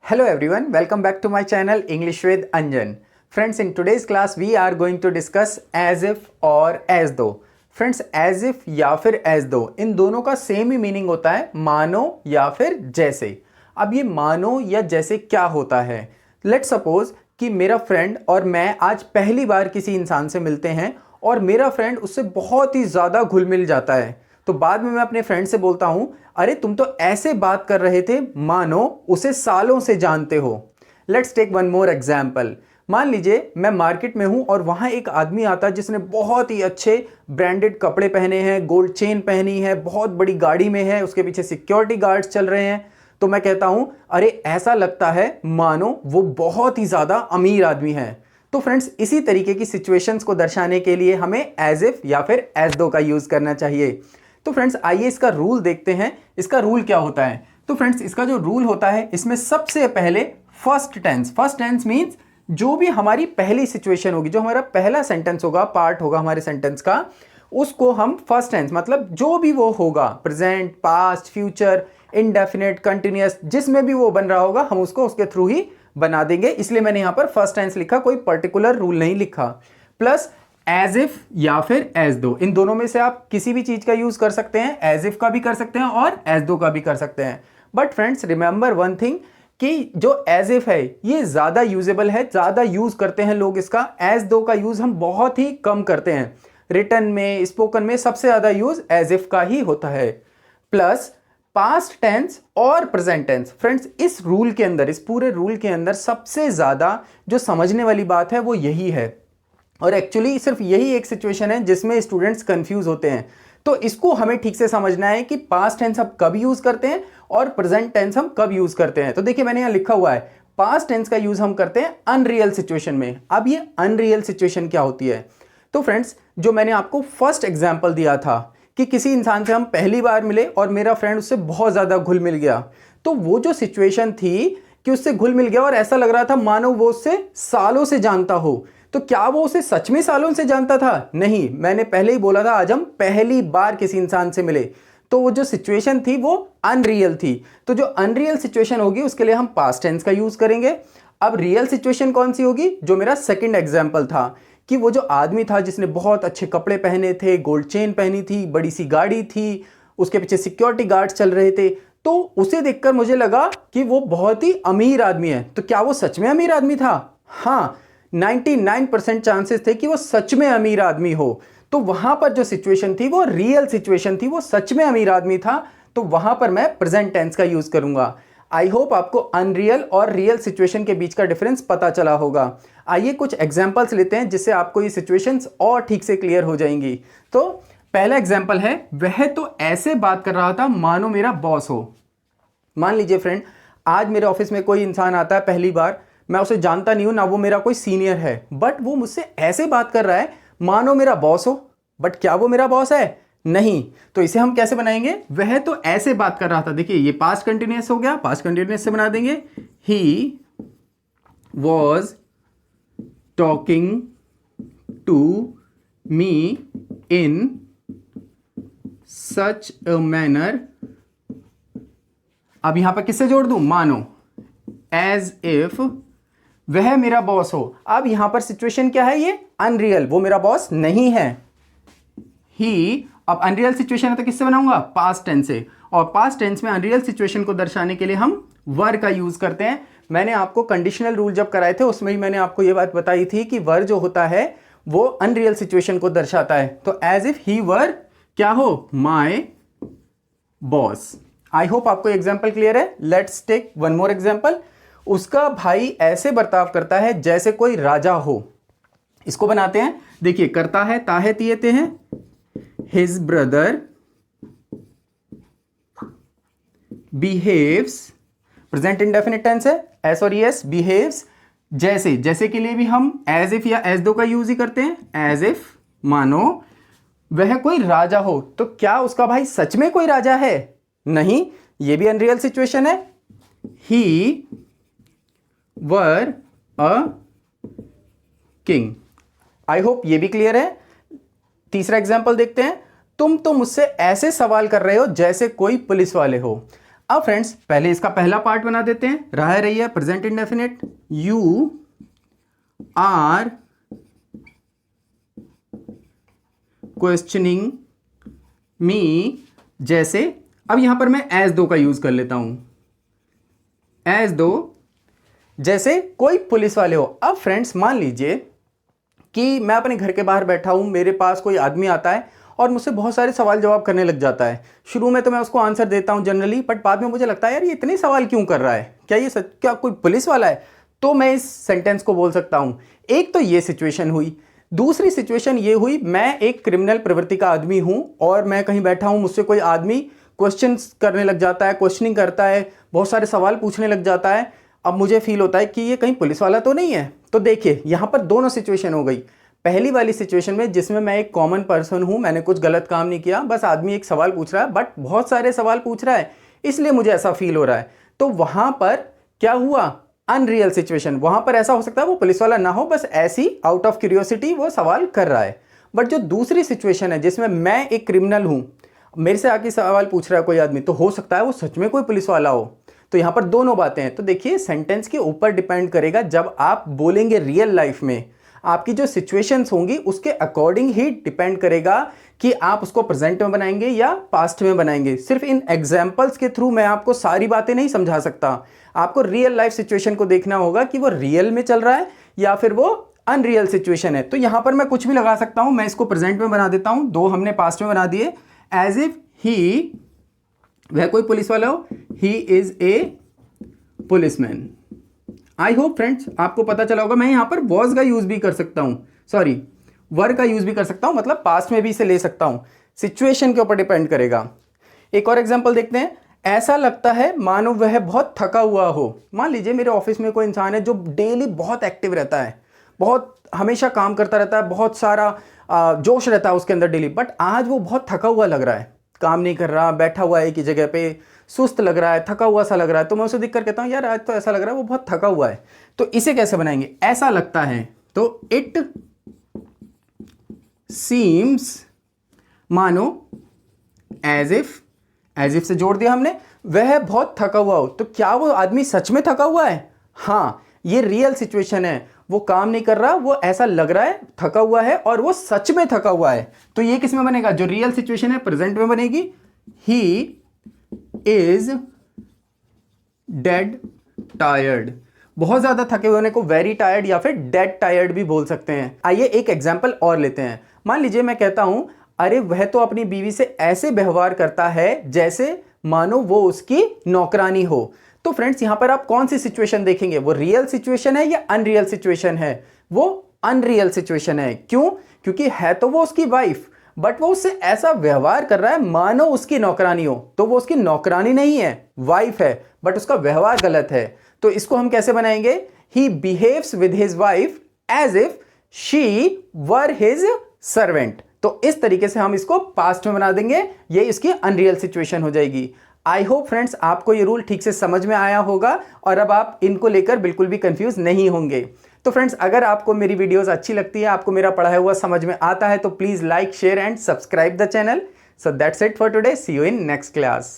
Hello everyone, welcome back to my channel English with Anjan. Friends, in today's class we are going to discuss as if और as though. Friends, as if या फिर as though इन दोनों का same ही meaning होता है, मानो या फिर जैसे। अब ये मानो या जैसे क्या होता है? लेट्स सपोज कि मेरा फ्रेंड और मैं आज पहली बार किसी इंसान से मिलते हैं और मेरा फ्रेंड उससे बहुत ही ज़्यादा घुल मिल जाता है। तो बाद में मैं अपने फ्रेंड से बोलता हूं, अरे तुम तो ऐसे बात कर रहे थे मानो उसे सालों से जानते हो। Let's take one more example. मान लीजिए मैं मार्केट में हूं और वहां एक आदमी आता है जिसने बहुत ही अच्छे ब्रांडेड कपड़े पहने हैं, गोल्ड चेन पहनी है, बहुत बड़ी गाड़ी में है, उसके पीछे सिक्योरिटी गार्ड्स चल रहे हैं। तो मैं कहता हूं, अरे ऐसा लगता है मानो वो बहुत ही ज़्यादा अमीर आदमी है। तो फ्रेंड्स, इसी तरीके की सिचुएशंस को दर्शाने के लिए हमें एज इफ या फिर एज दो का यूज़ करना चाहिए। तो फ्रेंड्स, आइए इसका रूल देखते हैं। इसका रूल क्या होता है? तो फ्रेंड्स, इसका जो रूल होता है इसमें सबसे पहले फर्स्ट टेंस मींस जो भी हमारी पहली सिचुएशन होगी, जो हमारा पहला सेंटेंस होगा, पार्ट होगा हमारे सेंटेंस का, उसको हम फर्स्ट टेंस मतलब जो भी वो होगा, present, past, future, indefinite, continuous, जिसमें भी वो बन रहा होगा हम उसको उसके थ्रू ही बना देंगे। इसलिए मैंने यहां पर फर्स्ट टेंस लिखा, कोई पर्टिकुलर रूल नहीं लिखा। प्लस एज इफ या फिर एज दो, इन दोनों में से आप किसी भी चीज का यूज कर सकते हैं। एज इफ का भी कर सकते हैं और एज दो का भी कर सकते हैं। But friends, remember one thing कि जो एज इफ है ये ज्यादा यूजेबल है, ज्यादा यूज करते हैं लोग इसका। एज दो का यूज हम बहुत ही कम करते हैं। रिटन में, स्पोकन में सबसे ज्यादा यूज एज इफ का ही होता है। प्लस पास्ट टेंस और प्रेजेंट टेंस। फ्रेंड्स, इस रूल के अंदर, इस पूरे रूल के अंदर सबसे ज्यादा जो समझने वाली बात है वो यही है। और एक्चुअली सिर्फ यही एक सिचुएशन है जिसमें स्टूडेंट्स कंफ्यूज होते हैं। तो इसको हमें ठीक से समझना है कि पास्ट टेंस हम कब यूज करते हैं और प्रेजेंट टेंस हम कब यूज करते हैं। तो देखिए, मैंने यहां लिखा हुआ है पास्ट टेंस का यूज हम करते हैं अनरियल सिचुएशन में। अब ये अनरियल सिचुएशन क्या होती है? तो फ्रेंड्स, जो मैंने आपको फर्स्ट एग्जाम्पल दिया था कि किसी इंसान से हम पहली बार मिले और मेरा फ्रेंड उससे बहुत ज्यादा घुल मिल गया, तो वो जो सिचुएशन थी कि उससे घुल मिल गया और ऐसा लग रहा था मानो वो उससे सालों से जानता हो। तो क्या वो उसे सच में सालों से जानता था? नहीं, मैंने पहले ही बोला था आज हम पहली बार किसी इंसान से मिले। तो वो जो सिचुएशन थी वो अनरियल थी। तो जो अनरियल सिचुएशन होगी उसके लिए हम पास्ट टेंस का यूज करेंगे। अब रियल सिचुएशन कौन सी होगी? जो मेरा सेकंड एग्जांपल था कि वो जो आदमी था जिसने बहुत अच्छे कपड़े पहने थे, गोल्ड चेन पहनी थी, बड़ी सी गाड़ी थी, उसके पीछे सिक्योरिटी गार्ड्स चल रहे थे, तो उसे देखकर मुझे लगा कि वो बहुत ही अमीर आदमी है। तो क्या वो सच में अमीर आदमी था? हाँ, 99% चांसेस थे कि वो सच में अमीर आदमी हो। तो वहां पर जो सिचुएशन थी वो रियल सिचुएशन थी, वो सच में अमीर आदमी था। तो वहां पर मैं प्रेजेंट टेंस का यूज करूंगा। आई होप आपको अनरियल और रियल सिचुएशन के बीच का डिफरेंस पता चला होगा। आइए कुछ एग्जांपल्स लेते हैं जिससे आपको ये सिचुएशंस और ठीक से क्लियर हो जाएंगी। तो पहला एग्जांपल है, वह तो ऐसे बात कर रहा था मानो मेरा बॉस हो। मान लीजिए फ्रेंड, आज मेरे ऑफिस में कोई इंसान आता है पहली बार, मैं उसे जानता नहीं हूं, ना वो मेरा कोई सीनियर है, बट वो मुझसे ऐसे बात कर रहा है मानो मेरा बॉस हो। बट क्या वो मेरा बॉस है? नहीं। तो इसे हम कैसे बनाएंगे? वह तो ऐसे बात कर रहा था। देखिए, ये पास्ट कंटिन्यूअस हो गया, पास्ट कंटिन्यूअस से बना देंगे, he was talking to me in such a manner. अब यहां पर किससे जोड़ दूं? मानो, एज इफ वह मेरा बॉस हो। अब यहां पर सिचुएशन क्या है? ये अनरियल, वो मेरा बॉस नहीं है। ही, अब अनरियल सिचुएशन है तो किससे बनाऊंगा? पास्ट टेंस से। और पास्ट टेंस में अनरियल सिचुएशन को दर्शाने के लिए हम वर का यूज करते हैं। मैंने आपको कंडीशनल रूल जब कराए थे उसमें ही मैंने आपको यह बात बताई थी कि वर जो होता है वो अनरियल सिचुएशन को दर्शाता है। तो एज इफ ही वर क्या हो? My boss. आई होप आपको एग्जाम्पल क्लियर है। Let's take one more example. उसका भाई ऐसे बर्ताव करता है जैसे कोई राजा हो। इसको बनाते हैं। देखिए, करता है, ताहे तियते हैं। His brother behaves, present indefinite tense है, एस और यस, बिहेव्स जैसे। जैसे के लिए भी हम एज इफ या एज दो का यूज ही करते हैं। एज इफ मानो वह कोई राजा हो। तो क्या उसका भाई सच में कोई राजा है? नहीं, यह भी अनरियल सिचुएशन है। ही वर अ किंग। आई होप ये भी क्लियर है। तीसरा एग्जांपल देखते हैं। तुम तो मुझसे ऐसे सवाल कर रहे हो जैसे कोई पुलिस वाले हो। अब फ्रेंड्स पहले इसका पहला पार्ट बना देते हैं, रही है present indefinite, you are questioning me, जैसे अब यहां पर मैं एज दो का यूज कर लेता हूं, एज दो जैसे कोई पुलिस वाले हो। अब फ्रेंड्स मान लीजिए कि मैं अपने घर के बाहर बैठा हूं, मेरे पास कोई आदमी आता है और मुझसे बहुत सारे सवाल जवाब करने लग जाता है। शुरू में तो मैं उसको आंसर देता हूं जनरली, बट बाद में मुझे लगता है यार ये इतने सवाल क्यों कर रहा है, क्या ये सच, क्या कोई पुलिस वाला है? तो मैं इस सेंटेंस को बोल सकता हूं। एक तो ये सिचुएशन हुई। दूसरी सिचुएशन ये हुई, मैं एक क्रिमिनल प्रवृत्ति का आदमी हूं और मैं कहीं बैठा हूं, मुझसे कोई आदमी क्वेश्चन करने लग जाता है, क्वेश्चनिंग करता है, बहुत सारे सवाल पूछने लग जाता है। अब मुझे फील होता है कि ये कहीं पुलिस वाला तो नहीं है। तो देखिए यहां पर दोनों सिचुएशन हो गई। पहली वाली सिचुएशन में जिसमें मैं एक कॉमन पर्सन हूं, मैंने कुछ गलत काम नहीं किया, बस आदमी एक सवाल पूछ रहा है, बट बहुत सारे सवाल पूछ रहा है इसलिए मुझे ऐसा फील हो रहा है। तो वहां पर क्या हुआ, अनरियल सिचुएशन। वहां पर ऐसा हो सकता है वो पुलिस वाला ना हो, बस ऐसी आउट ऑफ क्यूरियोसिटी वो सवाल कर रहा है। बट जो दूसरी सिचुएशन है जिसमें मैं एक क्रिमिनल हूं, मेरे से आके सवाल पूछ रहा है कोई आदमी, तो हो सकता है वो सच में कोई पुलिस वाला हो। तो यहां पर दोनों बातें हैं। तो देखिए सेंटेंस के ऊपर डिपेंड करेगा, जब आप बोलेंगे रियल लाइफ में आपकी जो सिचुएशंस होंगी उसके अकॉर्डिंग ही डिपेंड करेगा कि आप उसको प्रेजेंट में बनाएंगे या पास्ट में बनाएंगे। सिर्फ इन एग्जांपल्स के थ्रू मैं आपको सारी बातें नहीं समझा सकता। आपको रियल लाइफ सिचुएशन को देखना होगा कि वो रियल में चल रहा है या फिर वो अनरियल सिचुएशन है। तो यहां पर मैं कुछ भी लगा सकता हूं, मैं इसको प्रेजेंट में बना देता हूं, दो हमने पास्ट में बना दिए। एज इफ ही, वह कोई पुलिस वाला हो, he is a policeman. I hope friends आपको पता चला होगा। मैं यहां पर वॉज का यूज भी कर सकता हूं, सॉरी वर का यूज भी कर सकता हूं, मतलब पास्ट में भी इसे ले सकता हूं। सिचुएशन के ऊपर डिपेंड करेगा। एक और एग्जांपल देखते हैं। ऐसा लगता है मानो वह बहुत थका हुआ हो। मान लीजिए मेरे ऑफिस में कोई इंसान है जो डेली बहुत एक्टिव रहता है, बहुत हमेशा काम करता रहता है, बहुत सारा जोश रहता है उसके अंदर डेली, बट आज वो बहुत थका हुआ लग रहा है, काम नहीं कर रहा, बैठा हुआ है एक ही जगह पे, सुस्त लग रहा है, थका हुआ सा लग रहा है। तो मैं उसे देखकर कहता हूं यार आज तो ऐसा लग रहा है वो बहुत थका हुआ है। तो इसे कैसे बनाएंगे, ऐसा लगता है, तो इट सीम्स, मानो एज इफ से जोड़ दिया हमने, वह बहुत थका हुआ हो। तो क्या वो आदमी सच में थका हुआ है? हाँ, ये रियल सिचुएशन है, वो काम नहीं कर रहा, वो ऐसा लग रहा है थका हुआ है और वो सच में थका हुआ है। तो ये किस में बनेगा, जो रियल सिचुएशन है प्रेजेंट में बनेगी। He is dead tired. बहुत ज्यादा थके होने को वेरी टायर्ड या फिर डेड टायर्ड भी बोल सकते हैं। आइए एक एग्जांपल और लेते हैं। मान लीजिए मैं कहता हूं अरे वह तो अपनी बीवी से ऐसे व्यवहार करता है जैसे मानो वो उसकी नौकरानी हो। तो फ्रेंड्स यहां पर आप कौन सी सिचुएशन देखेंगे, वो रियल सिचुएशन है या अनरियल सिचुएशन है? वो अनरियल सिचुएशन है। क्यों? क्योंकि है तो वो उसकी वाइफ, बट वो उससे ऐसा व्यवहार कर रहा है मानो उसकी नौकरानी हो। तो वो उसकी नौकरानी नहीं है, वाइफ है, बट उसका व्यवहार गलत है। तो इसको हम कैसे बनाएंगे, he behaves with his wife as if she were his servant. तो इस तरीके से हम इसको पास्ट में बना देंगे, ये इसकी अनरियल सिचुएशन हो जाएगी। आई होप फ्रेंड्स आपको ये रूल ठीक से समझ में आया होगा और अब आप इनको लेकर बिल्कुल भी कंफ्यूज नहीं होंगे। तो फ्रेंड्स अगर आपको मेरी वीडियोस अच्छी लगती है, आपको मेरा पढ़ाया हुआ समझ में आता है, तो please like, share and subscribe the channel. So that's it for today, see you in next class.